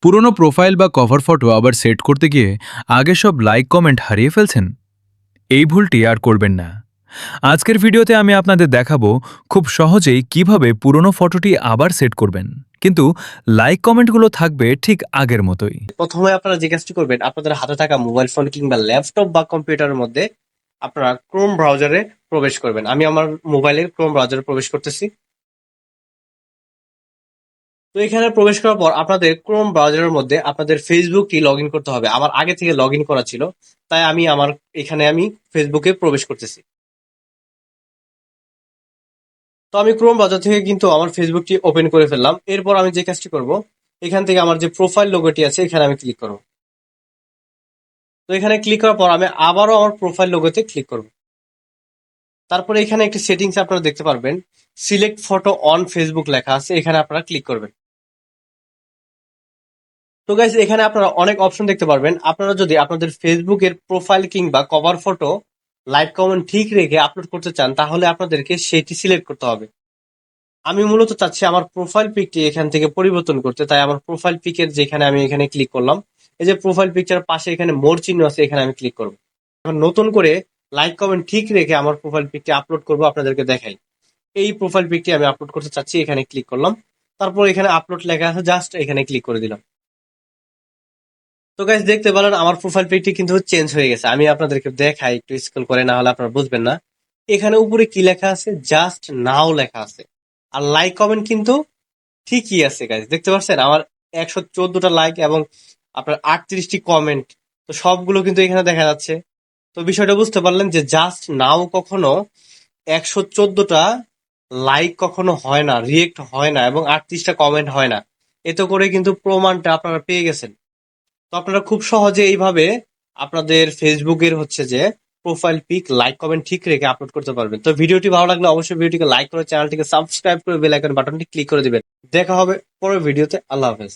পুরনো প্রোফাইল বা cover photo আবার সেট করতে গিয়ে আগে সব লাইক কমেন্ট হারিয়ে ফেলছেন? এই ভুলটি আর করবেন না। আজকের ভিডিওতে আমি আপনাদের দেখাবো খুব সহজেই কিভাবে পুরনো ফটোটি আবার সেট করবেন, কিন্তু লাইক কমেন্টগুলো থাকবে ঠিক আগের মতোই। প্রথমে আপনারা যে কাজটি করবেন, আপনাদের হাতে থাকা মোবাইল ফোন কিংবা ল্যাপটপ বা কম্পিউটারের মধ্যে আপনারা ক্রোম ব্রাউজারে প্রবেশ করবেন। আমি আমার মোবাইলের ক্রোম ব্রাউজারে প্রবেশ করতেছি। তো এখানে প্রবেশ করার পর আপনাদের ক্রোম ব্রাউজারের মধ্যে আপনাদের ফেসবুকটি লগ ইন করতে হবে। আমার আগে থেকে লগ ইন করা ছিল, তাই আমি ফেসবুকে প্রবেশ করতেছি। তো আমি ক্রোম ব্রাউজার থেকে কিন্তু আমার ফেসবুকটি ওপেন করে ফেললাম। এরপর আমি যে কাজটি করব, এখান থেকে আমার যে প্রোফাইল লোগোটি আছে এখানে আমি ক্লিক করব। তো এখানে ক্লিক করার পর আমি আবারও আমার প্রোফাইল লোগোতে ক্লিক করব। তারপরে এখানে একটি সেটিংস আপনারা দেখতে পারবেন, সিলেক্ট ফটো অন ফেসবুক লেখা আছে, এখানে আপনারা ক্লিক করবেন। তো গাইস, এখানে আপনারা অনেক অপশন দেখতে পারবেন। আপনারা যদি আপনাদের ফেসবুকের প্রোফাইল কিংবা কভার ফটো লাইক কমেন্ট ঠিক রেখে আপলোড করতে চান, তাহলে আপনাদেরকে সেটি সিলেক্ট করতে হবে। আমি মূলত চাচ্ছি আমার প্রোফাইল পিকটি এখান থেকে পরিবর্তন করতে, তাই আমার প্রোফাইল পিকের যেখানে আমি এখানে ক্লিক করলাম। এই যে প্রোফাইল পিকচার পাশে এখানে মোর চিহ্ন আছে, এখানে আমি ক্লিক করব। এখন নতুন করে লাইক কমেন্ট ঠিক রেখে আমার প্রোফাইল পিকটি আপলোড করব, আপনাদেরকে দেখাই। এই প্রোফাইল পিকটি আমি আপলোড করতে চাচ্ছি, এখানে ক্লিক করলাম। তারপর এখানে আপলোড লেখা আছে, জাস্ট এখানে ক্লিক করে দিলাম। তো গাইস, দেখতে পেলেন আমার প্রোফাইল পিকটি কিন্তু চেঞ্জ হয়ে গেছে। আমি আপনাদেরকে দেখাই, একটু স্ক্রল করে, না হলে আপনারা বুঝবেন না। এখানে উপরে কি লেখা আছে, জাস্ট নাও লেখা আছে। আর লাইক কমেন্ট কিন্তু ঠিকই আছে গাইস, দেখতে পাচ্ছেন আমার 114টা লাইক এবং আপনার 38টি কমেন্ট। তো সবগুলো কিন্তু এখানে দেখা যাচ্ছে। তো বিষয়টা বুঝতে পারলেন যে জাস্ট নাও কখনো 114টা লাইক কখনো হয় না, রিয়েক্ট হয় না এবং 38টা কমেন্ট হয় না। এতে করে কিন্তু প্রমাণটা আপনারা পেয়ে গেছেন। তো আপনারা খুব সহজে এইভাবে আপনাদের ফেসবুকের হচ্ছে যে প্রোফাইল পিক লাইক কমেন্ট ঠিক রেখে আপলোড করতে পারবেন। তো ভিডিওটি ভালো লাগলে অবশ্যই ভিডিওটিকে লাইক করে চ্যানেলটিকে সাবস্ক্রাইব করে বেল আইকন বাটনটি ক্লিক করে দিবেন। দেখা হবে পরের ভিডিওতে। আল্লাহ হাফেজ।